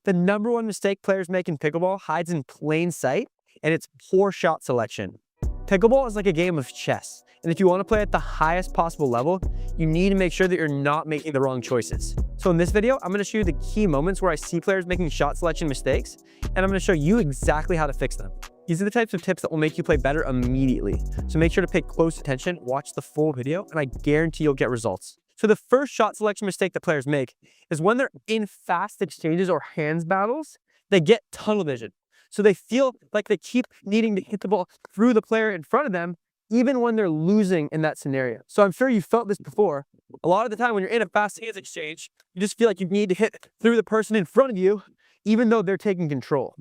The #1 mistake players make in pickleball hides in plain sight, and it's poor shot selection. Pickleball is like a game of chess, and if you want to play at the highest possible level, you need to make sure that you're not making the wrong choices. So in this video, I'm going to show you the key moments where I see players making shot selection mistakes, and I'm going to show you exactly how to fix them. These are the types of tips that will make you play better immediately. So make sure to pay close attention, watch the full video, and I guarantee you'll get results. So the first shot selection mistake that players make is when they're in fast exchanges or hands battles, they get tunnel vision. So they feel like they keep needing to hit the ball through the player in front of them, even when they're losing in that scenario. So I'm sure you felt this before. A lot of the time when you're in a fast hands exchange, you just feel like you need to hit through the person in front of you, even though they're taking control.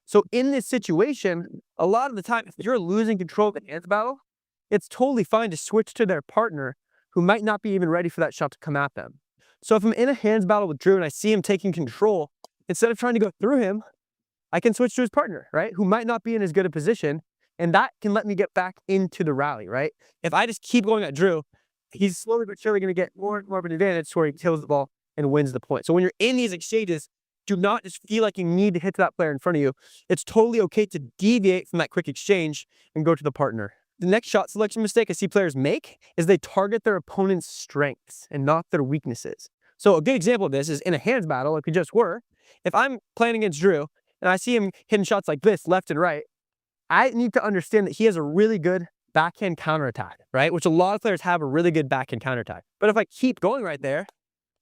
So in this situation, a lot of the time, if you're losing control of the hands battle, it's totally fine to switch to their partner who might not be even ready for that shot to come at them. So if I'm in a hands battle with Drew and I see him taking control, instead of trying to go through him, I can switch to his partner, right? Who might not be in as good a position, and that can let me get back into the rally, right? If I just keep going at Drew, he's slowly but surely gonna get more and more of an advantage to where he kills the ball and wins the point. So when you're in these exchanges, do not just feel like you need to hit that player in front of you. It's totally okay to deviate from that quick exchange and go to the partner. The next shot selection mistake I see players make is they target their opponent's strengths and not their weaknesses. So a good example of this is in a hands battle, like we just were. If I'm playing against Drew and I see him hitting shots like this, left and right, I need to understand that he has a really good backhand counterattack, right? Which a lot of players have a really good backhand counterattack. But if I keep going right there,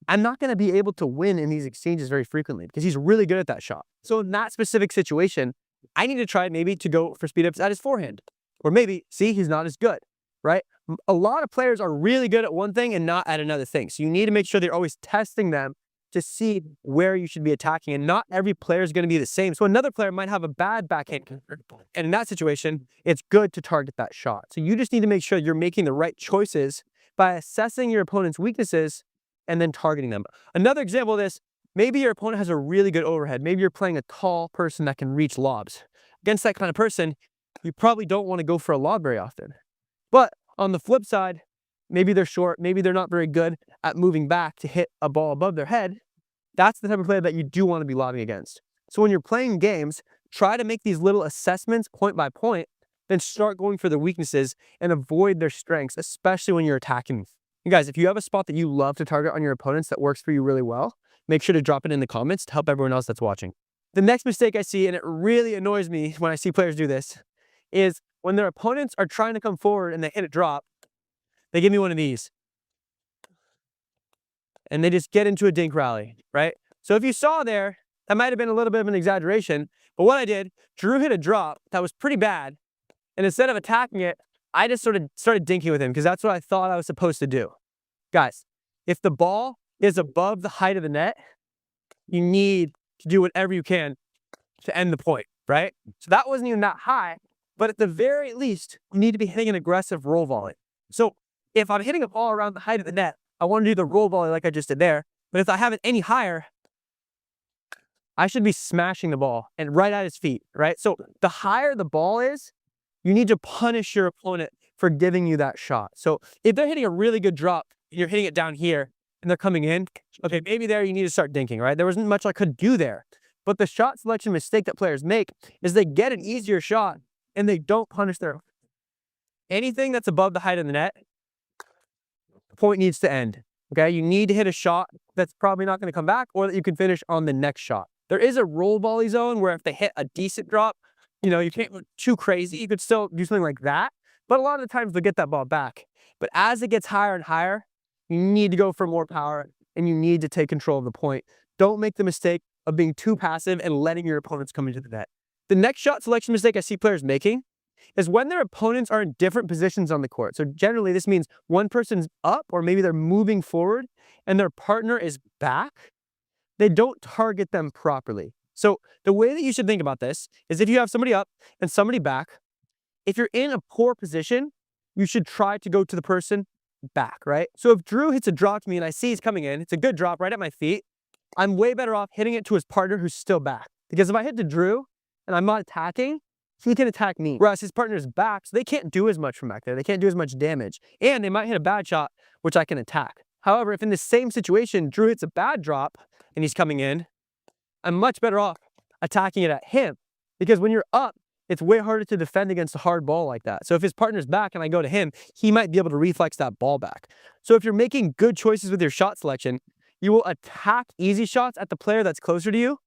I'm not going to be able to win in these exchanges very frequently because he's really good at that shot. So in that specific situation, I need to try maybe to go for speed ups at his forehand. Or maybe, see, he's not as good, right? A lot of players are really good at one thing and not at another thing. So you need to make sure they're always testing them to see where you should be attacking. And not every player is going to be the same. So another player might have a bad backhand counter. And in that situation, it's good to target that shot. So you just need to make sure you're making the right choices by assessing your opponent's weaknesses and then targeting them. Another example of this, maybe your opponent has a really good overhead. Maybe you're playing a tall person that can reach lobs. Against that kind of person, you probably don't want to go for a lob very often. But on the flip side, maybe they're short, maybe they're not very good at moving back to hit a ball above their head. That's the type of player that you do want to be lobbing against. So when you're playing games, try to make these little assessments point by point, then start going for their weaknesses and avoid their strengths, especially when you're attacking. You guys, if you have a spot that you love to target on your opponents that works for you really well, make sure to drop it in the comments to help everyone else that's watching. The next mistake I see, and it really annoys me when I see players do this, is when their opponents are trying to come forward and they hit a drop, they give me one of these. And they just get into a dink rally, right? So if you saw there, that might have been a little bit of an exaggeration, but what I did, Drew hit a drop that was pretty bad, and instead of attacking it, I just sort of started dinking with him because that's what I thought I was supposed to do. Guys, if the ball is above the height of the net, you need to do whatever you can to end the point, right? So that wasn't even that high, but at the very least, you need to be hitting an aggressive roll volley. So if I'm hitting a ball around the height of the net, I want to do the roll volley like I just did there. But if I have it any higher, I should be smashing the ball and right at his feet, right? So the higher the ball is, you need to punish your opponent for giving you that shot. So if they're hitting a really good drop, and you're hitting it down here, and they're coming in, okay, maybe there you need to start dinking, right? There wasn't much I could do there. But the shot selection mistake that players make is they get an easier shot, and they don't punish their... Anything that's above the height of the net, the point needs to end, okay? You need to hit a shot that's probably not going to come back or that you can finish on the next shot. There is a roll volley zone where if they hit a decent drop, you know, you can't go too crazy. You could still do something like that, but a lot of the times they'll get that ball back. But as it gets higher and higher, you need to go for more power and you need to take control of the point. Don't make the mistake of being too passive and letting your opponents come into the net. The next shot selection mistake I see players making is when their opponents are in different positions on the court. So generally this means one person's up or maybe they're moving forward and their partner is back. They don't target them properly. So the way that you should think about this is if you have somebody up and somebody back, if you're in a poor position, you should try to go to the person back, right? So if Drew hits a drop to me and I see he's coming in, it's a good drop right at my feet, I'm way better off hitting it to his partner who's still back. Because if I hit to Drew and I'm not attacking, he can attack me. Whereas his partner's back, so they can't do as much from back there. They can't do as much damage. And they might hit a bad shot, which I can attack. However, if in the same situation, Drew hits a bad drop and he's coming in, I'm much better off attacking it at him, because when you're up, it's way harder to defend against a hard ball like that. So if his partner's back and I go to him, he might be able to reflex that ball back. So if you're making good choices with your shot selection, you will attack easy shots at the player that's closer to you,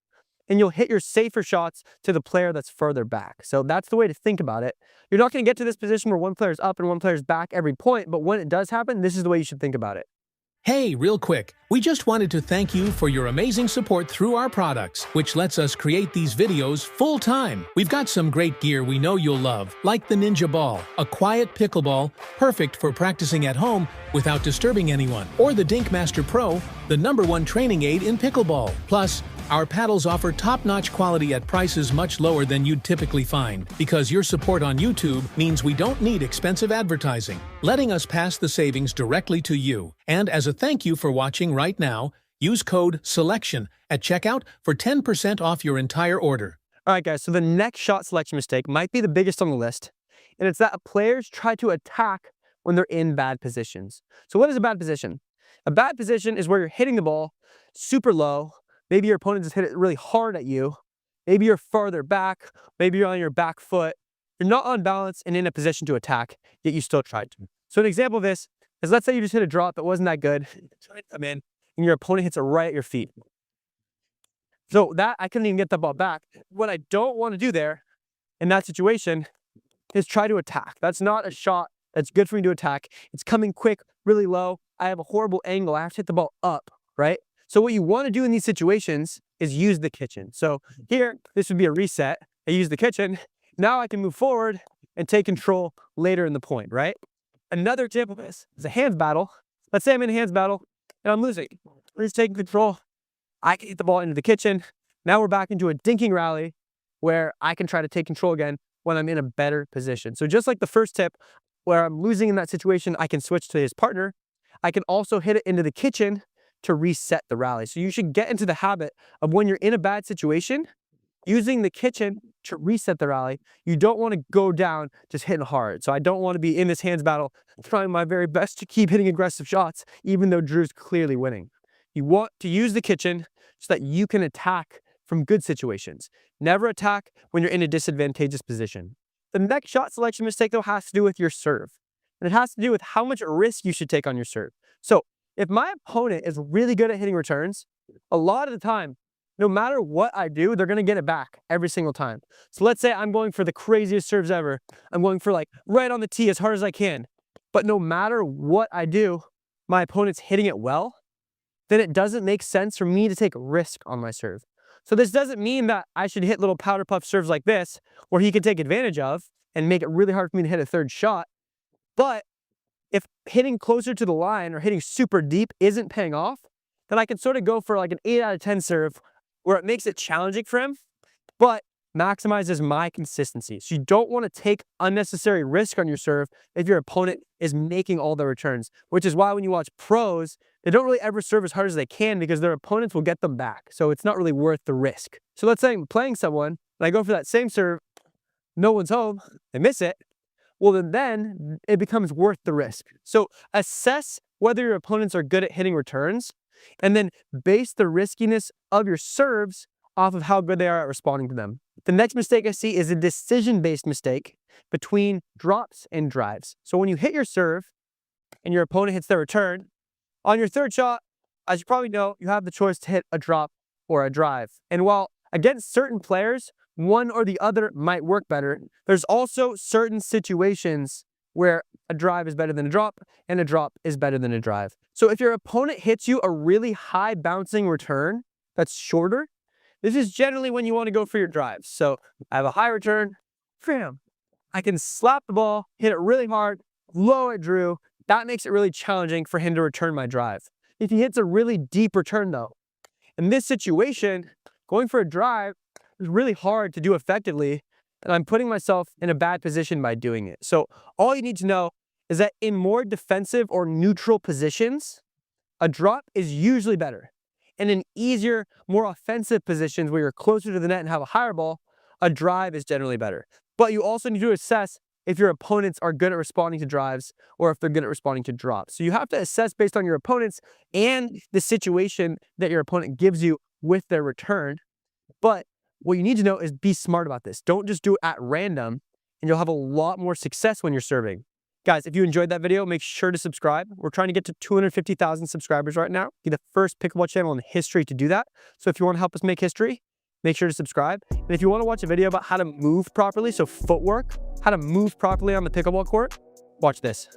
and you'll hit your safer shots to the player that's further back. So that's the way to think about it. You're not going to get to this position where one player's up and one player's back every point, but when it does happen, this is the way you should think about it. Hey, real quick, we just wanted to thank you for your amazing support through our products, which lets us create these videos full-time. We've got some great gear we know you'll love, like the Ninja Ball, a quiet pickleball, perfect for practicing at home without disturbing anyone, or the Dinkmaster Pro, the #1 training aid in pickleball. Plus, our paddles offer top-notch quality at prices much lower than you'd typically find, because your support on YouTube means we don't need expensive advertising, letting us pass the savings directly to you. And as a thank you for watching right now, use code SELECTION at checkout for 10% off your entire order. All right, guys, so the next shot selection mistake might be the biggest on the list, and it's that players try to attack when they're in bad positions. So what is a bad position? A bad position is where you're hitting the ball super low. Maybe your opponent just hit it really hard at you. Maybe you're farther back. Maybe you're on your back foot. You're not on balance and in a position to attack, yet you still tried to. So an example of this is, let's say you just hit a drop that wasn't that good. Try to come in, and your opponent hits it right at your feet. So that, I couldn't even get the ball back. What I don't want to do there in that situation is try to attack. That's not a shot that's good for me to attack. It's coming quick, really low. I have a horrible angle. I have to hit the ball up, right? So what you want to do in these situations is use the kitchen. So here, this would be a reset. I use the kitchen. Now I can move forward and take control later in the point, right? Another example of this is a hands battle. Let's say I'm in a hands battle and I'm losing. I'm just taking control. I can hit the ball into the kitchen. Now we're back into a dinking rally where I can try to take control again when I'm in a better position. So just like the first tip, where I'm losing in that situation, I can switch to his partner. I can also hit it into the kitchen to reset the rally. So you should get into the habit of, when you're in a bad situation, using the kitchen to reset the rally. You don't want to go down just hitting hard. So I don't want to be in this hands battle trying my very best to keep hitting aggressive shots, even though Drew's clearly winning. You want to use the kitchen so that you can attack from good situations. Never attack when you're in a disadvantageous position. The next shot selection mistake, though, has to do with your serve. And it has to do with how much risk you should take on your serve. So if my opponent is really good at hitting returns, a lot of the time, no matter what I do, they're going to get it back every single time. So let's say I'm going for the craziest serves ever. I'm going for like right on the tee as hard as I can. But no matter what I do, my opponent's hitting it well, then it doesn't make sense for me to take risk on my serve. So this doesn't mean that I should hit little powder puff serves like this, where he can take advantage of and make it really hard for me to hit a third shot. But if hitting closer to the line or hitting super deep isn't paying off, then I can sort of go for like an 8 out of 10 serve, where it makes it challenging for him, but maximizes my consistency. So you don't want to take unnecessary risk on your serve if your opponent is making all the returns, which is why when you watch pros, they don't really ever serve as hard as they can, because their opponents will get them back. So it's not really worth the risk. So let's say I'm playing someone and I go for that same serve, no one's home, they miss it. Well, then it becomes worth the risk. So assess whether your opponents are good at hitting returns, and then base the riskiness of your serves off of how good they are at responding to them. The next mistake I see is a decision-based mistake between drops and drives. So when you hit your serve and your opponent hits their return, on your third shot, as you probably know, you have the choice to hit a drop or a drive. And while against certain players, one or the other might work better, there's also certain situations where a drive is better than a drop and a drop is better than a drive. So if your opponent hits you a really high bouncing return that's shorter, this is generally when you want to go for your drives. So I have a high return, bam, I can slap the ball, hit it really hard, low at Drew. That makes it really challenging for him to return my drive. If he hits a really deep return though, in this situation, going for a drive is really hard to do effectively, and I'm putting myself in a bad position by doing it. So all you need to know is that in more defensive or neutral positions, a drop is usually better. And in easier, more offensive positions where you're closer to the net and have a higher ball, a drive is generally better. But you also need to assess if your opponents are good at responding to drives or if they're good at responding to drops. So you have to assess based on your opponents and the situation that your opponent gives you with their return. But what you need to know is be smart about this. Don't just do it at random, and you'll have a lot more success when you're serving. Guys, if you enjoyed that video, make sure to subscribe. We're trying to get to 250,000 subscribers right now. Be the first pickleball channel in history to do that. So if you want to help us make history, make sure to subscribe. And if you want to watch a video about how to move properly, so footwork, how to move properly on the pickleball court, watch this.